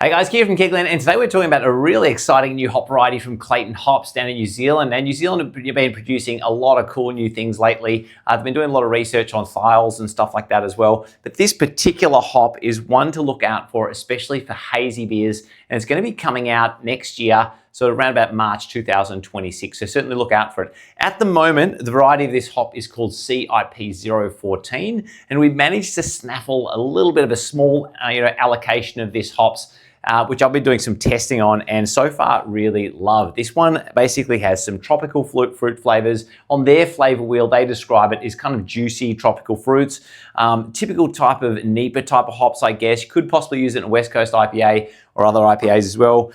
Hey guys, Keir from Kigland, and today we're talking about a really exciting new hop variety from Clayton Hops down in New Zealand. And New Zealand have been producing a lot of cool new things lately. They've been doing a lot of research on thiols and stuff like that as well. But this particular hop is one to look out for, especially for hazy beers. And it's going to be coming out next year, so around about March 2026. So certainly look out for it. At the moment, the variety of this hop is called CIP-014, and we've managed to snaffle a little bit of a small allocation of this hops, which I've been doing some testing on and so far really love. This one basically has some tropical fruit flavors. On their flavor wheel, they describe it as kind of juicy tropical fruits. Typical type of NEIPA type of hops, I guess. You could possibly use it in a West Coast IPA or other IPAs as well.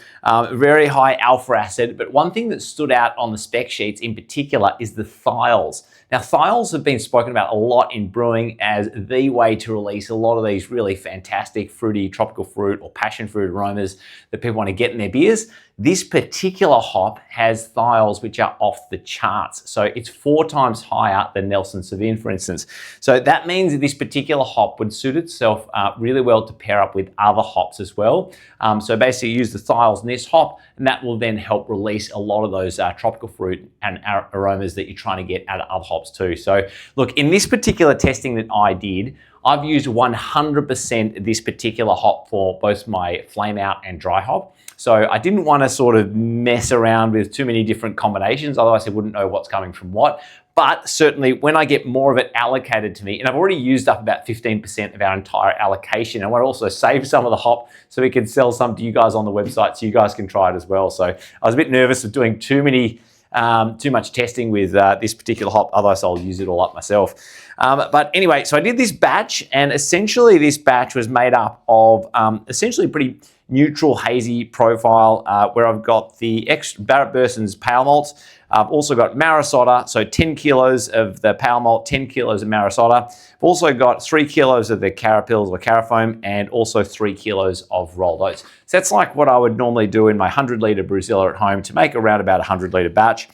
Very high alpha acid, but one thing that stood out on the spec sheets in particular is the thiols. Now, thiols have been spoken about a lot in brewing as the way to release a lot of these really fantastic fruity tropical fruit or passion fruit aromas that people want to get in their beers. This particular hop has thiols which are off the charts. So it's 4 times higher than Nelson Sauvin, for instance. So that means that this particular hop would suit itself really well to pair up with other hops as well. So basically use the thiols in this hop, and that will then help release a lot of those tropical fruit and aromas that you're trying to get out of other hops too. So look, in this particular testing that I did, I've used 100% this particular hop for both my flame out and dry hop. So I didn't want to sort of mess around with too many different combinations, otherwise I wouldn't know what's coming from what. But certainly when I get more of it allocated to me, and I've already used up about 15% of our entire allocation, I want to also save some of the hop so we can sell some to you guys on the website so you guys can try it as well. So I was a bit nervous of doing too much testing with this particular hop, otherwise I'll use it all up myself. But anyway, so I did this batch, and essentially this batch was made up of essentially pretty neutral hazy profile, where I've got the Barrett Burson's pale malts. I've also got Marisota, so 10 kilos of the pale malt, 10 kilos of Marisota. I've also got 3 kilos of the Carapils or Carafoam, and also 3 kilos of rolled oats. So that's like what I would normally do in my 100-litre Brewzilla at home to make around about a 100-litre batch.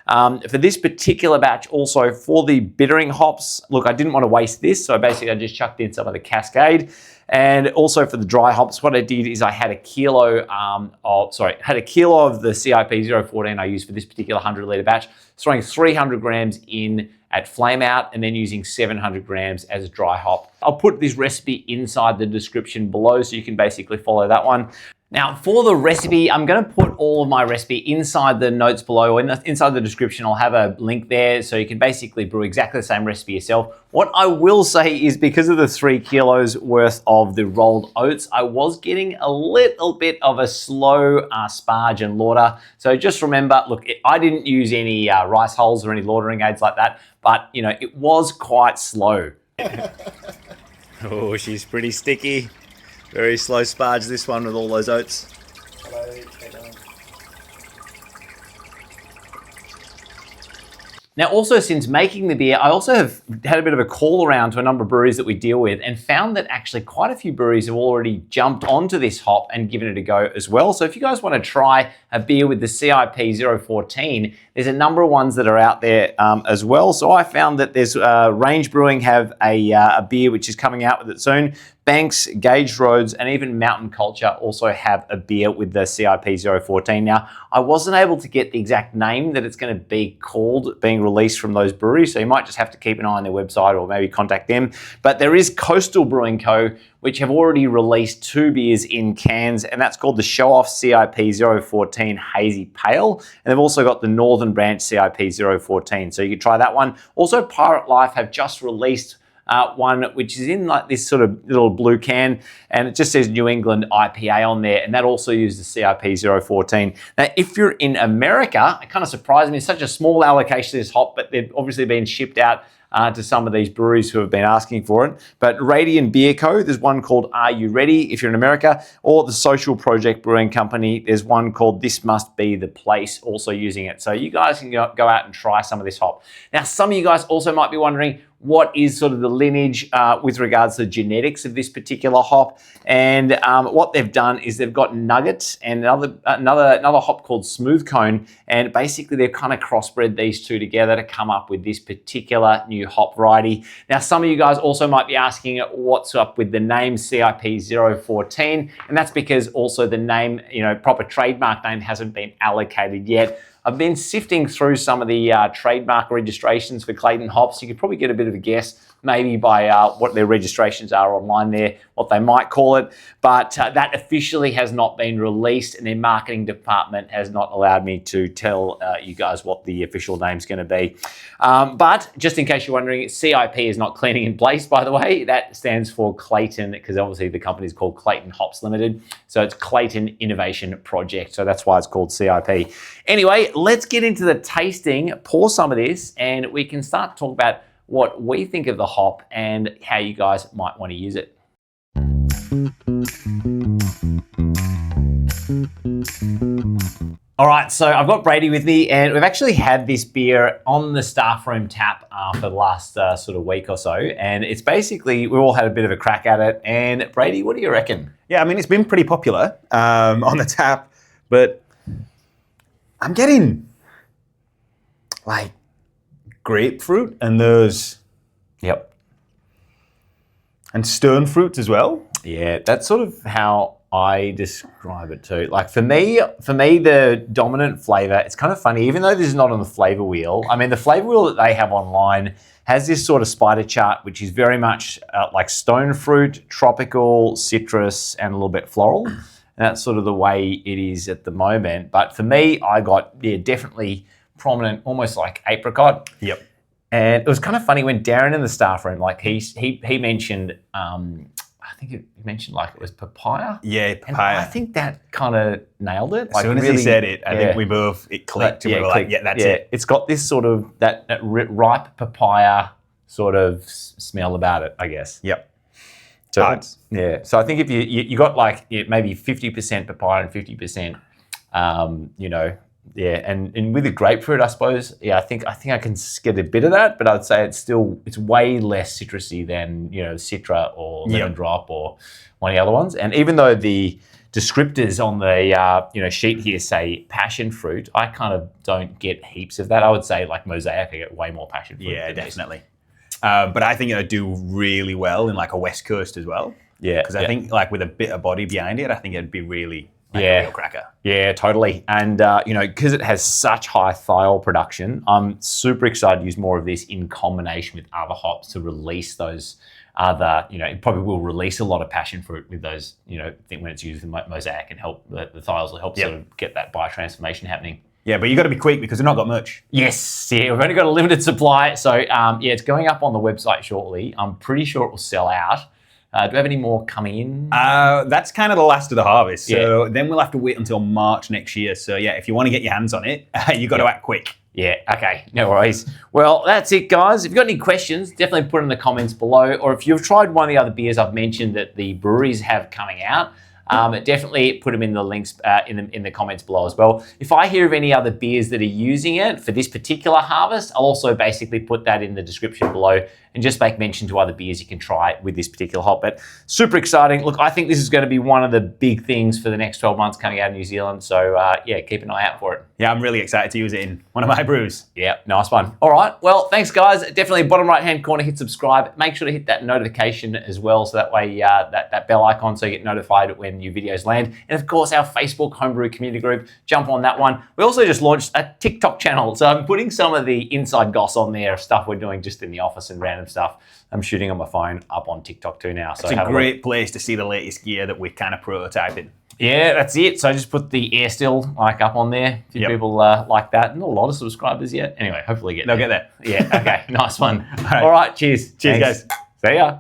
For this particular batch, also for the bittering hops, look, I didn't want to waste this, so basically I just chucked in some of the Cascade. And also for the dry hops, what I did is I had a kilo of the CIP-014 I used for this particular 100-litre batch, throwing 300 grams in at flame out and then using 700 grams as a dry hop. I'll put this recipe inside the description below so you can basically follow that one. Now, for the recipe, I'm going to put all of my recipe inside the notes below, or inside the description. I'll have a link there so you can basically brew exactly the same recipe yourself. What I will say is because of the 3 kilos worth of the rolled oats, I was getting a little bit of a slow sparge and lauter. So just remember, look, I didn't use any rice hulls or any lautering aids like that, but it was quite slow. Oh, she's pretty sticky. Very slow sparge, this one with all those oats. Now, also since making the beer, I also have had a bit of a call around to a number of breweries that we deal with and found that actually quite a few breweries have already jumped onto this hop and given it a go as well. So if you guys want to try a beer with the CIP-014, there's a number of ones that are out there as well. So I found that there's Range Brewing have a beer which is coming out with it soon. Banks, Gage Roads, and even Mountain Culture also have a beer with the CIP-014. Now, I wasn't able to get the exact name that it's going to be called being released from those breweries, so you might just have to keep an eye on their website or maybe contact them. But there is Coastal Brewing Co., which have already released 2 beers in cans, and that's called the Show Off CIP-014 Hazy Pale, and they've also got the Northern Branch CIP-014, so you can try that one. Also, Pirate Life have just released one which is in like this sort of little blue can, and it just says New England IPA on there, and that also uses the CIP-014. Now, if you're in America, it kind of surprised me. It's such a small allocation of this hop, but they've obviously been shipped out to some of these breweries who have been asking for it. But Radiant Beer Co., there's one called Are You Ready if you're in America, or the Social Project Brewing Company, there's one called This Must Be the Place, also using it. So you guys can go out and try some of this hop. Now, some of you guys also might be wondering, what is sort of the lineage with regards to the genetics of this particular hop. And what they've done is they've got Nugget and another hop called Smooth Cone, and basically they've kind of crossbred these two together to come up with this particular new hop variety. Now, some of you guys also might be asking what's up with the name CIP-014, and that's because also the name, proper trademark name hasn't been allocated yet. I've been sifting through some of the trademark registrations for Clayton Hops. You could probably get a bit of a guess maybe by what their registrations are online there, what they might call it. But that officially has not been released, and their marketing department has not allowed me to tell you guys what the official name's going to be. But just in case you're wondering, CIP is not cleaning in place, by the way. That stands for Clayton, because obviously the company is called Clayton Hops Limited. So it's Clayton Innovation Project. So that's why it's called CIP. Anyway, let's get into the tasting, pour some of this, and we can start to talk about what we think of the hop and how you guys might want to use it. All right, so I've got Brady with me, and we've actually had this beer on the staff room tap for the last sort of week or so, and it's basically, we all had a bit of a crack at it. And Brady, what do you reckon? Yeah, I mean, it's been pretty popular on the tap, but I'm getting like grapefruit and those, and stone fruits as well. Yeah, that's sort of how I describe it too. Like for me, the dominant flavor, it's kind of funny, even though this is not on the flavor wheel. I mean, the flavor wheel that they have online has this sort of spider chart, which is very much like stone fruit, tropical, citrus, and a little bit floral. And that's sort of the way it is at the moment. But for me, I got, definitely prominent, almost like apricot. Yep. And it was kind of funny when Darren in the staff room, like he mentioned, I think he mentioned like it was papaya. Yeah, papaya. And I think that kind of nailed it. As soon as he said it, I think we both, it clicked. And we were like, yeah, that's it. It's got this sort of, that ripe papaya sort of smell about it, I guess. Yep. So so I think if you got like maybe 50% papaya and 50%, and with the grapefruit, I suppose, I think I can get a bit of that, but I'd say it's way less citrusy than Citra or Lemon Drop or one of the other ones. And even though the descriptors on the sheet here say passion fruit, I kind of don't get heaps of that. I would say like Mosaic, I get way more passion fruit. Yeah, definitely. But I think it'll do really well in like a West Coast as well. Yeah, because I think like with a bit of body behind it, I think it'd be really a real cracker. Yeah, totally. And because it has such high thiol production, I'm super excited to use more of this in combination with other hops to release those other, it probably will release a lot of passion fruit with those, I think when it's used with Mosaic and help the thiols will help sort of get that biotransformation happening. Yeah, but you got to be quick because we've not got much. Yes, we've only got a limited supply. So it's going up on the website shortly. I'm pretty sure it will sell out. Do we have any more coming in? That's kind of the last of the harvest. So then we'll have to wait until March next year. So yeah, if you want to get your hands on it, you got to act quick. Yeah, okay, no worries. Well, that's it, guys. If you've got any questions, definitely put in the comments below. Or if you've tried one of the other beers I've mentioned that the breweries have coming out, definitely put them in the links in the comments below as well. If I hear of any other beers that are using it for this particular harvest, I'll also basically put that in the description below and just make mention to other beers you can try with this particular hop. But super exciting. Look, I think this is going to be one of the big things for the next 12 months coming out of New Zealand. So keep an eye out for it. Yeah, I'm really excited to use it in one of my brews. Yeah, nice one. All right, well, thanks guys. Definitely bottom right-hand corner, hit subscribe. Make sure to hit that notification as well, so that way that bell icon so you get notified when new videos land. And of course, our Facebook Homebrew community group, jump on that one. We also just launched a TikTok channel, so I'm putting some of the inside goss on there, stuff we're doing just in the office and random stuff. I'm shooting on my phone up on TikTok too now. So it's a great place to see the latest gear that we're kind of prototyping. Yeah, that's it. So I just put the air still up on there. A few people like that. Not a lot of subscribers yet. Anyway, hopefully they'll get there. Yeah, okay, nice one. All right, cheers. Cheers, guys. See ya.